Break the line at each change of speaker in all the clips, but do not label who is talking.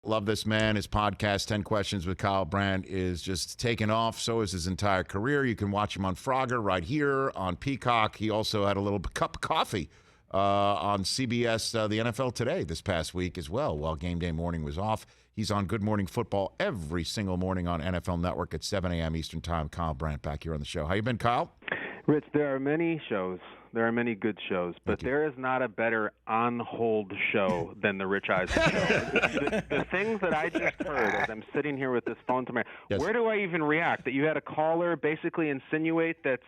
Love this man. His podcast, 10 Questions with Kyle Brandt, is just taking off. So is his entire career. You can watch him on Frogger right here on Peacock. He also had a little cup of coffee on CBS, the NFL Today this past week as well, while game day morning was off. He's on Good Morning Football every single morning on NFL Network at 7 a.m. Eastern Time. Kyle Brandt back here on the show. How you been, Kyle?
Rich, there are many shows. There are many good shows, but there is not a better on-hold show than the Rich Eisen Show. The things that I just heard as I'm sitting here with this phone to my where do I even react? That you had a caller basically insinuate that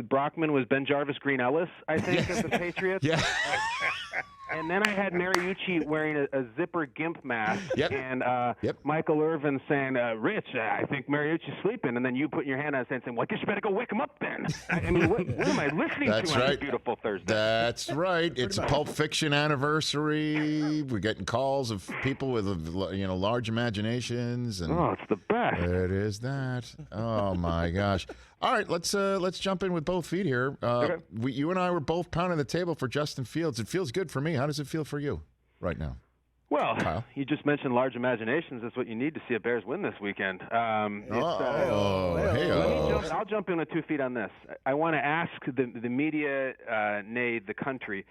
Brockman was Ben Jarvis Green Ellis, I think, of the Patriots.
Yeah.
And then I had Mariucci wearing a zipper gimp mask, and Michael Irvin saying, Rich, I think Mariucci's sleeping. And then you putting your hand on his head saying, well, I guess you better go wake him up then. I mean, what am I listening to on this beautiful Thursday?
That's right. It's a Pulp Fiction anniversary. We're getting calls of people with large imaginations. And
it's the best.
It is that. Oh, my gosh. All right, let's jump in with both feet here.
Okay.
You and I were both pounding the table for Justin Fields. It feels good for me. How does it feel for you right now?
Well,
Kyle?
You just mentioned large imaginations. That's what you need to see a Bears win this weekend. I'll jump in with 2 feet on this. I want to ask the media, the country,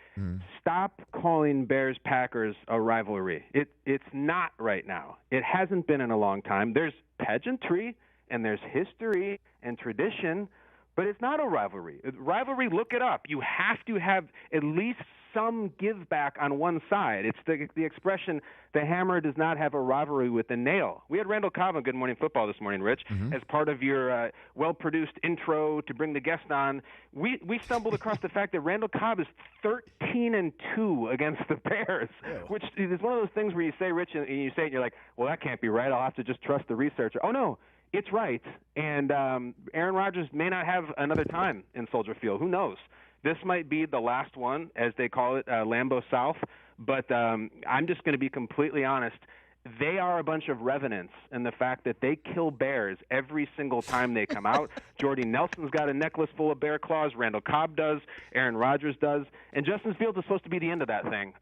stop calling Bears-Packers a rivalry. It's not right now. It hasn't been in a long time. There's pageantry and there's history and tradition, but it's not a rivalry. Rivalry, look it up. You have to have at least some give back on one side. It's the expression, the hammer does not have a rivalry with the nail. We had Randall Cobb on Good Morning Football this morning, Rich, as part of your well-produced intro to bring the guest on. We stumbled across the fact that Randall Cobb is 13-2 against the Bears, which is one of those things where you say, Rich, and you say it, and you're like, well, that can't be right. I'll have to just trust the researcher. Oh, no. It's right, and Aaron Rodgers may not have another time in Soldier Field. Who knows? This might be the last one, as they call it, Lambeau South, but I'm just going to be completely honest. They are a bunch of revenants in the fact that they kill bears every single time they come out. Jordy Nelson's got a necklace full of bear claws. Randall Cobb does. Aaron Rodgers does. And Justin Fields is supposed to be the end of that thing.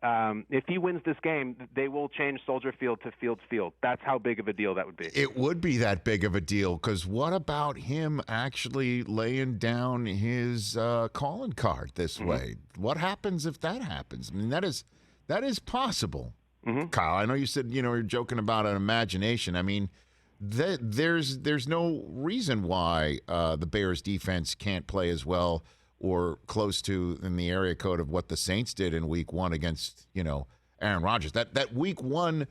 If he wins this game, they will change Soldier Field to Fields Field. That's how big of a deal that would be.
It would be that big of a deal, because what about him actually laying down his calling card this way? What happens if that happens? I mean, that is possible. Kyle, I know you said, you're joking about an imagination. I mean, there's no reason why the Bears defense can't play as well or close to in the area code of what the Saints did in week 1 against, Aaron Rodgers. That week 1,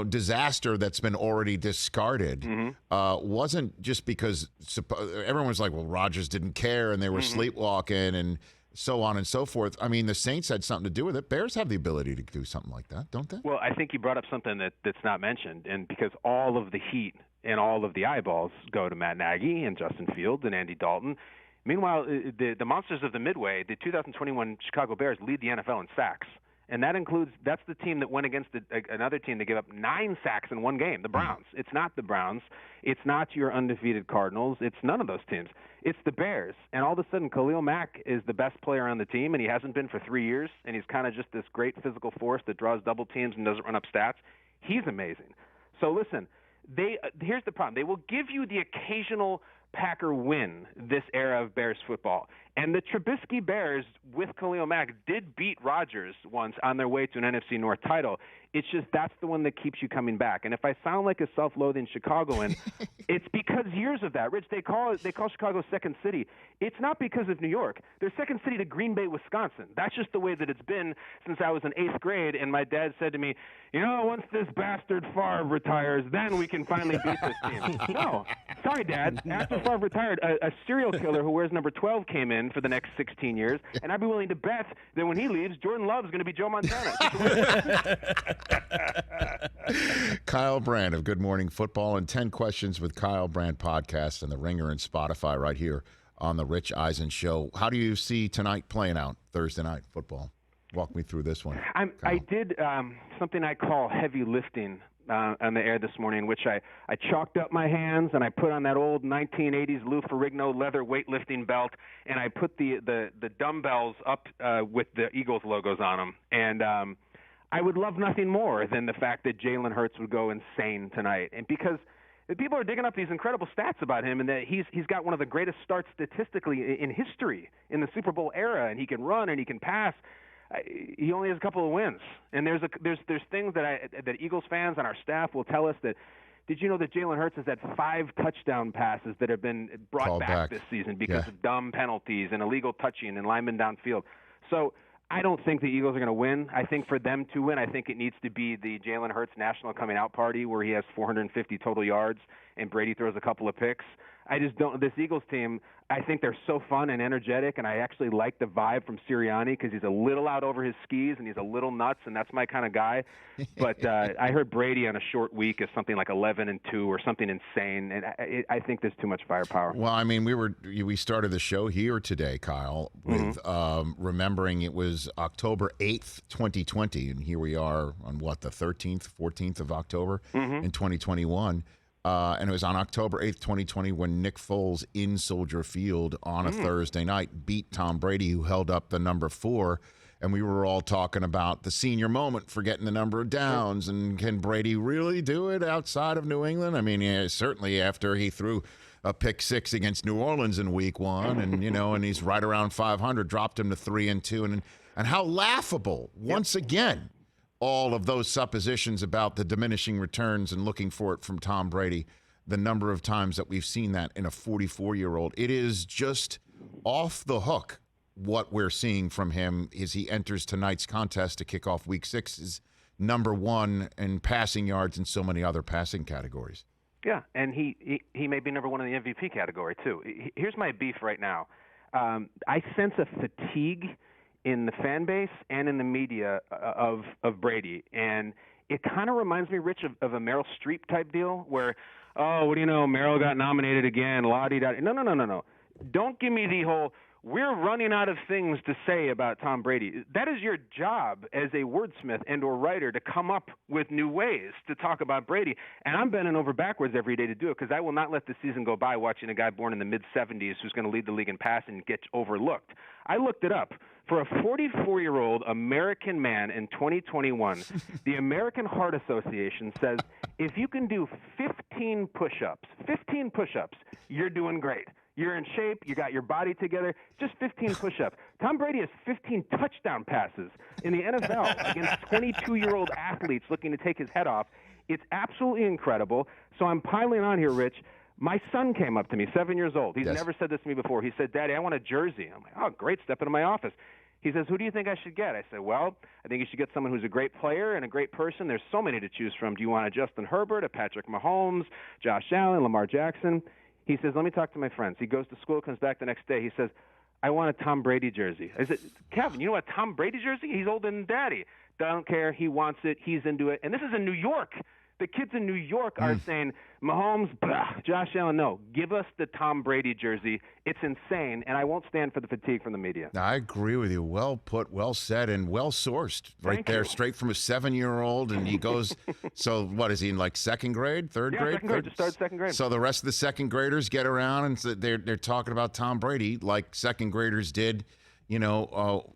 disaster that's been already discarded wasn't just because everyone was like, well, Rodgers didn't care and they were sleepwalking and so on and so forth. I mean, the Saints had something to do with it. Bears have the ability to do something like that, don't they?
Well, I think you brought up something that's not mentioned, and because all of the heat and all of the eyeballs go to Matt Nagy and Justin Fields and Andy Dalton. Meanwhile, the Monsters of the Midway, the 2021 Chicago Bears, lead the NFL in sacks. And that's the team that went against another team that gave up 9 sacks in one game, the Browns. It's not the Browns. It's not your undefeated Cardinals. It's none of those teams. It's the Bears. And all of a sudden, Khalil Mack is the best player on the team, and he hasn't been for 3 years, and he's kind of just this great physical force that draws double teams and doesn't run up stats. He's amazing. So listen, here's the problem. They will give you the occasional Packer win this era of Bears football. And the Trubisky Bears with Khalil Mack did beat Rodgers once on their way to an NFC North title. It's just that's the one that keeps you coming back. And if I sound like a self-loathing Chicagoan, it's because years of that. Rich, they call Chicago second city. It's not because of New York. They're second city to Green Bay, Wisconsin. That's just the way that it's been since I was in 8th grade, and my dad said to me, once this bastard Favre retires, then we can finally beat this team. No, sorry, Dad. After Favre retired, a serial killer who wears number 12 came in for the next 16 years, and I'd be willing to bet that when he leaves, Jordan Love's going to be Joe Montana.
Kyle Brandt of Good Morning Football and 10 Questions with Kyle Brandt podcast and the Ringer and Spotify right here on the Rich Eisen Show. How do you see tonight playing out, Thursday night football? Walk me through this one.
I did something I call heavy lifting on the air this morning, which I chalked up my hands and I put on that old 1980s Lou Ferrigno leather weightlifting belt, and I put the dumbbells up with the Eagles logos on them. And I would love nothing more than the fact that Jalen Hurts would go insane tonight, and because people are digging up these incredible stats about him, and that he's got one of the greatest starts statistically in history in the Super Bowl era, and he can run and he can pass. He only has a couple of wins, and there's things that Eagles fans on our staff will tell us that. Did you know that Jalen Hurts has had 5 touchdown passes that have been brought back this season because of dumb penalties and illegal touching and linemen downfield? So I don't think the Eagles are going to win. I think for them to win, I think it needs to be the Jalen Hurts national coming out party where he has 450 total yards and Brady throws a couple of picks. I just don't. This Eagles team, I think they're so fun and energetic, and I actually like the vibe from Sirianni because he's a little out over his skis and he's a little nuts, and that's my kind of guy. But I heard Brady on a short week is something like 11-2 or something insane, and I think there's too much firepower.
Well, I mean, we started the show here today, Kyle, with remembering it was October 8th, 2020, and here we are on the 13th, 14th of October in 2021. And it was on October 8th, 2020, when Nick Foles in Soldier Field on a Thursday night beat Tom Brady, who held up the number 4. And we were all talking about the senior moment for getting the number of downs. And can Brady really do it outside of New England? I mean, certainly after he threw a pick 6 against New Orleans in week 1, and, and he's right around 500, dropped him to 3-2. And how laughable, once again, all of those suppositions about the diminishing returns and looking for it from Tom Brady, the number of times that we've seen that in a 44-year-old. It is just off the hook what we're seeing from him as he enters tonight's contest to kick off week 6 is number 1 in passing yards and so many other passing categories.
Yeah, and he may be number 1 in the MVP category, too. Here's my beef right now. I sense a fatigue in the fan base and in the media of Brady. And it kind of reminds me, Rich, of a Meryl Streep type deal where, oh, what do you know, Meryl got nominated again, la-di-da. No. Don't give me the whole, we're running out of things to say about Tom Brady. That is your job as a wordsmith and or writer to come up with new ways to talk about Brady. And I'm bending over backwards every day to do it because I will not let the season go by watching a guy born in the mid-'70s who's going to lead the league in passing and get overlooked. I looked it up. For a 44-year-old American man in 2021, the American Heart Association says if you can do 15 push-ups, you're doing great. You're in shape. You got your body together. Just 15 push-ups. Tom Brady has 15 touchdown passes in the NFL against 22-year-old athletes looking to take his head off. It's absolutely incredible. So I'm piling on here, Rich. My son came up to me, 7 years old. He's never said this to me before. He said, Daddy, I want a jersey. I'm like, oh, great. Step into my office. He says, who do you think I should get? I said, well, I think you should get someone who's a great player and a great person. There's so many to choose from. Do you want a Justin Herbert, a Patrick Mahomes, Josh Allen, Lamar Jackson? He says, let me talk to my friends. He goes to school, comes back the next day. He says, I want a Tom Brady jersey. I said, Kevin, you know what, Tom Brady jersey? He's older than Daddy. Don't care. He wants it. He's into it. And this is in New York. The kids in New York are saying, Mahomes, blah, Josh Allen, no. Give us the Tom Brady jersey. It's insane, and I won't stand for the fatigue from the media.
I agree with you. Well put, well said, and well sourced. Right there, straight from a 7-year-old, and he goes, so what, is he in like second grade, third grade?
Second grade, just started second grade.
So the rest of the second graders get around, and they're talking about Tom Brady like second graders did, well,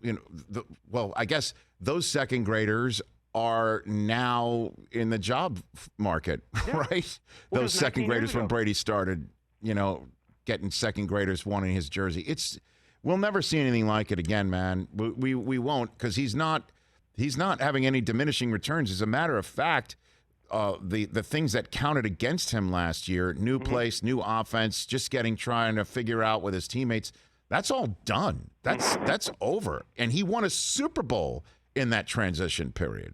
I guess those second graders are now in the job market, right?
Well,
those second graders when Brady started, getting second graders wanting his jersey. We'll never see anything like it again, man. We won't, because he's not having any diminishing returns. As a matter of fact, the things that counted against him last year, new place, new offense, just trying to figure out with his teammates, that's all done. That's over. And he won a Super Bowl in that transition period.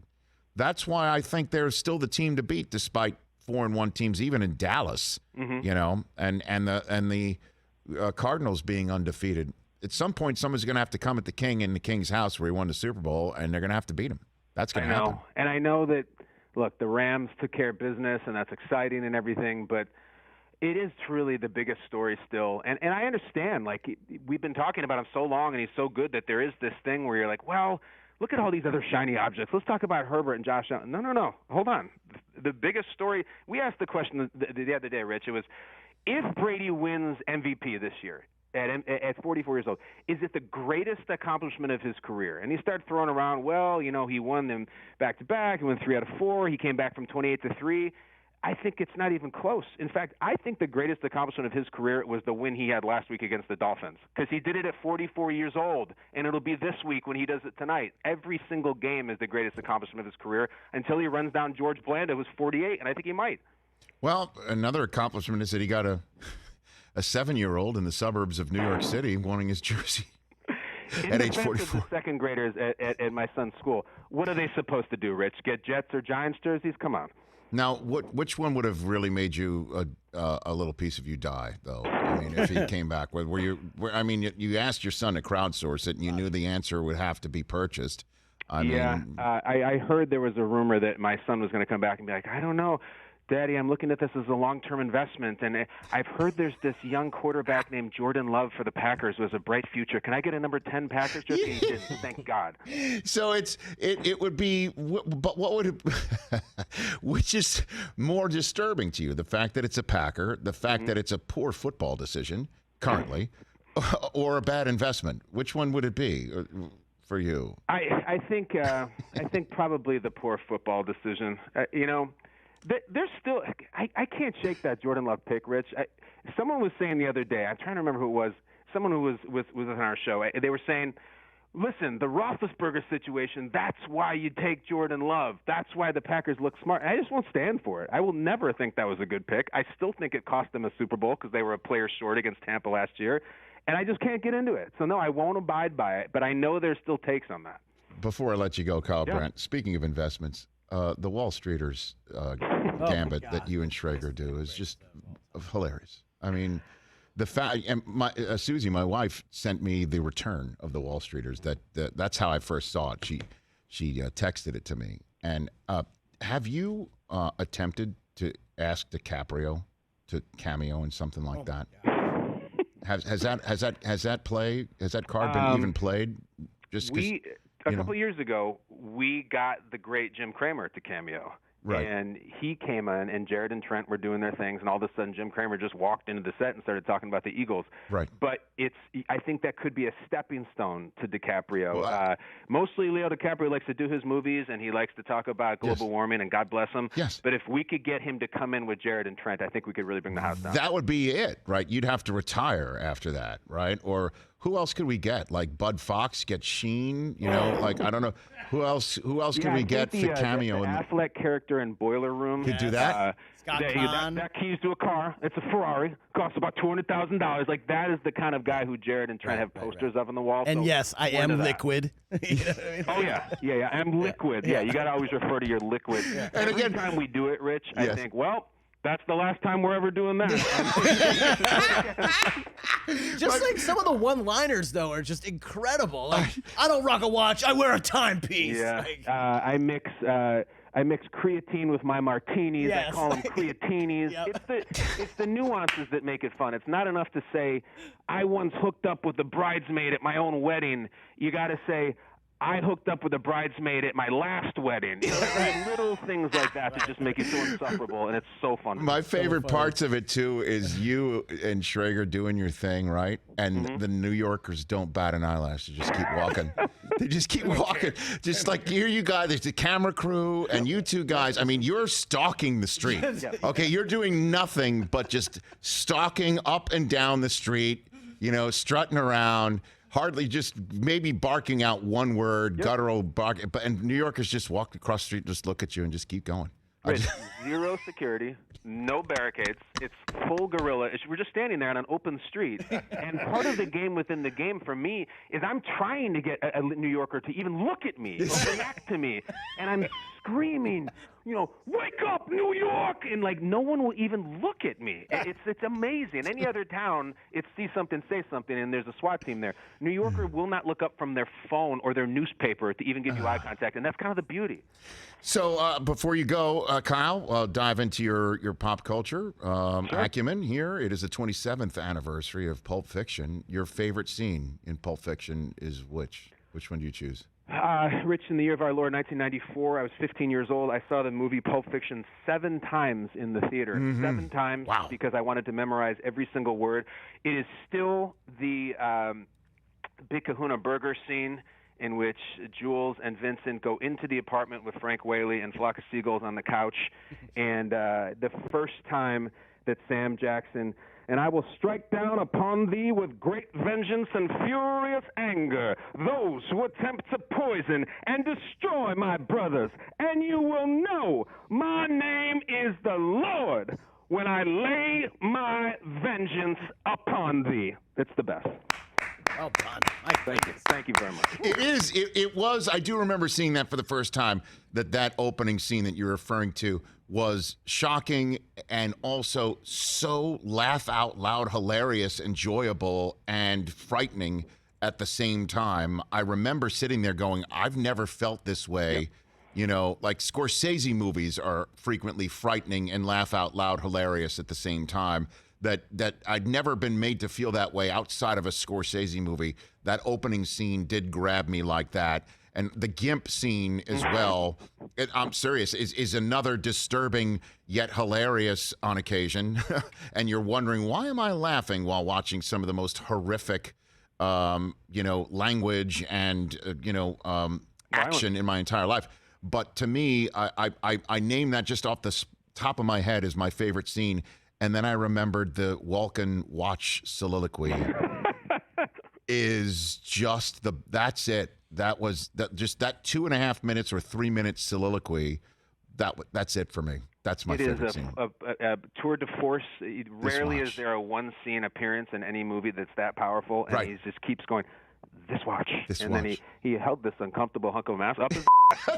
That's why I think they're still the team to beat, despite 4-1 teams, even in Dallas. And the Cardinals being undefeated. At some point, someone's going to have to come at the King in the King's house where he won the Super Bowl, and they're going to have to beat him. That's going to happen.
And I know that. Look, the Rams took care of business, and that's exciting and everything, but it is truly the biggest story still. And I understand. Like, we've been talking about him so long, and he's so good that there is this thing where you're like, well, look at all these other shiny objects. Let's talk about Herbert and Josh Allen. No. Hold on. The biggest story, we asked the question the other day, Rich. It was, if Brady wins MVP this year, at 44 years old, is it the greatest accomplishment of his career? And he started throwing around, well, he won them back-to-back. He won 3 out of 4. He came back from 28 to 3. I think it's not even close. In fact, I think the greatest accomplishment of his career was the win he had last week against the Dolphins, because he did it at 44 years old, and it'll be this week when he does it tonight. Every single game is the greatest accomplishment of his career until he runs down George Blanda, who's 48, and I think he might.
Well, another accomplishment is that he got a 7-year-old in the suburbs of New York City wanting his jersey at age 44.
The second graders at my son's school, what are they supposed to do, Rich? Get Jets or Giants jerseys? Come on.
Now, which one would have really made you a little piece of you die, though? I mean, if he came back, you asked your son to crowdsource it, and you knew the answer would have to be purchased.
I heard there was a rumor that my son was going to come back and be like, I don't know, Daddy, I'm looking at this as a long-term investment, and I've heard there's this young quarterback named Jordan Love for the Packers who has a bright future. Can I get a number 10 Packers jersey? He didn't, thank God.
So it would be, but what would it, which is more disturbing to you, the fact that it's a Packer, the fact that it's a poor football decision currently, or a bad investment? Which one would it be for you?
I think probably the poor football decision. There's still – I can't shake that Jordan Love pick, Rich. Someone was saying the other day – I'm trying to remember who it was. Someone who was on our show. They were saying, listen, the Roethlisberger situation, that's why you take Jordan Love. That's why the Packers look smart. I just won't stand for it. I will never think that was a good pick. I still think it cost them a Super Bowl because they were a player short against Tampa last year. And I just can't get into it. So, no, I won't abide by it. But I know there's still takes on that.
Before I let you go, Kyle Brandt, speaking of investments – the Wall Streeters gambit that you and Schrager do is just hilarious. I mean, the fact, and Susie, my wife, sent me the return of the Wall Streeters. That's how I first saw it. She texted it to me. And have you attempted to ask DiCaprio to cameo in something like that? Has that card been even played?
A couple of years ago, we got the great Jim Cramer to cameo.
Right.
And he came in, and Jared and Trent were doing their things, and all of a sudden Jim Cramer just walked into the set and started talking about the Eagles.
Right.
But I think that could be a stepping stone to DiCaprio. Well, mostly Leo DiCaprio likes to do his movies, and he likes to talk about global warming, and God bless him.
Yes.
But if we could get him to come in with Jared and Trent, I think we could really bring the house down.
That would be it, right? You'd have to retire after that, right? Or who else could we get? Like Bud Fox, get Sheen, like I don't know. Who else can we get for cameo?
The Affleck character in Boiler Room.
Could do that?
That keys to a car. It's a Ferrari. Costs about $200,000. Like, that is the kind of guy who Jared and Trent have posters of on the wall.
And
so
yes, I am liquid.
You know what I mean? Oh, yeah. I'm liquid. Yeah, you got to always refer to your liquid. Yeah. And every time we do it, Rich, I think, well, that's the last time we're ever doing that.
Just like some of the one-liners, though, are just incredible. Like, I don't rock a watch. I wear a timepiece.
Yeah. I mix creatine with my martinis.
Yes.
I call them creatinis. Yep. It's the nuances that make it fun. It's not enough to say, I once hooked up with the bridesmaid at my own wedding. You got to say, I hooked up with a bridesmaid at my last wedding. Little things like that that just make it so insufferable, and it's so fun.
My favorite parts of it, too, is you and Schrager doing your thing, right? And the New Yorkers don't bat an eyelash. They just keep walking. They just keep walking. Just like, here you guys, there's the camera crew, and you two guys, I mean, you're stalking the street. Okay, you're doing nothing but just stalking up and down the street, strutting around. Hardly, just maybe barking out one word, guttural bark. And New Yorkers just walk across the street, just look at you, and just keep going.
Rich, zero security, no barricades. It's full guerrilla. We're just standing there on an open street. And part of the game within the game for me is I'm trying to get a New Yorker to even look at me or react to me. And I'm screaming, wake up, New York! And, no one will even look at me. It's amazing. Any other town, it's see something, say something, and there's a SWAT team there. New Yorker will not look up from their phone or their newspaper to even give you eye contact, and that's kind of the beauty.
So before you go, Kyle, dive into your pop culture acumen here. It is the 27th anniversary of Pulp Fiction. Your favorite scene in Pulp Fiction is which? Which one do you choose?
Rich, in the year of our Lord, 1994, I was 15 years old. I saw the movie Pulp Fiction 7 times in the theater. 7 times because I wanted to memorize every single word. It is still the Big Kahuna Burger scene in which Jules and Vincent go into the apartment with Frank Whaley and Flock of Seagulls on the couch. And the first time that Sam Jackson, and I will strike down upon thee with great vengeance and furious anger those who attempt to poison and destroy my brothers. And you will know my name is the Lord when I lay my vengeance upon thee. It's the best.
Well done. Thank you.
Thank you very much.
It is. It was. I do remember seeing that for the first time, that opening scene that you're referring to was shocking and also so laugh out loud, hilarious, enjoyable, and frightening at the same time. I remember sitting there going, I've never felt this way. Yep. You know, like Scorsese movies are frequently frightening and laugh out loud, hilarious at the same time. That I'd never been made to feel that way outside of a Scorsese movie. That opening scene did grab me like that. And the Gimp scene as well, I'm serious, is another disturbing yet hilarious on occasion. And you're wondering, why am I laughing while watching some of the most horrific, language and, action in my entire life. But to me, I name that just off the top of my head as my favorite scene. And then I remembered the Walken watch soliloquy is just that's it. That was just that 2.5 minutes or 3 minute soliloquy. That's it for me. That's my favorite scene.
It is a tour de force. Rarely is there a one scene appearance in any movie that's that powerful. And he just keeps going, this watch. Then he held this uncomfortable hunk of mass up his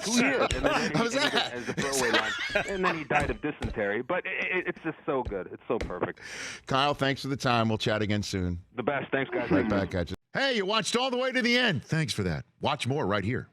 2 years. And then he as a throwaway line. And then he died of dysentery. But it's just so good. It's so perfect.
Kyle, thanks for the time. We'll chat again soon.
The best. Thanks, guys.
Right back at you. Hey, you watched all the way to the end. Thanks for that. Watch more right here.